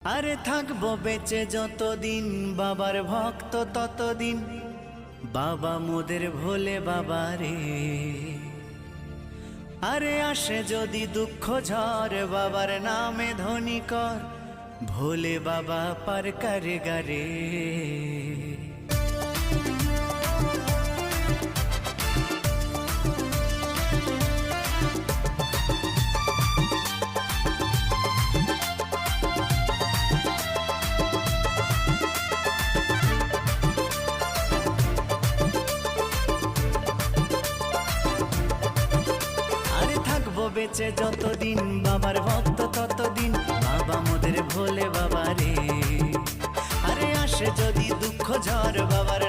আরে থাকবো বেঁচে যতদিন বাবার ভক্ত ততদিন, বাবা মোদের ভোলে বাবা রে। আরে আসে যদি দুঃখ ঝড় বাবার নামে ধ্বনি কর, ভোলে বাবা পার করে গারে। বেঁচে যতদিন বাবার ভক্ত ততদিন, বাবা মোদের ভোলে বাবা রে। আরে আসে যদি দুঃখ ঝড় বাবার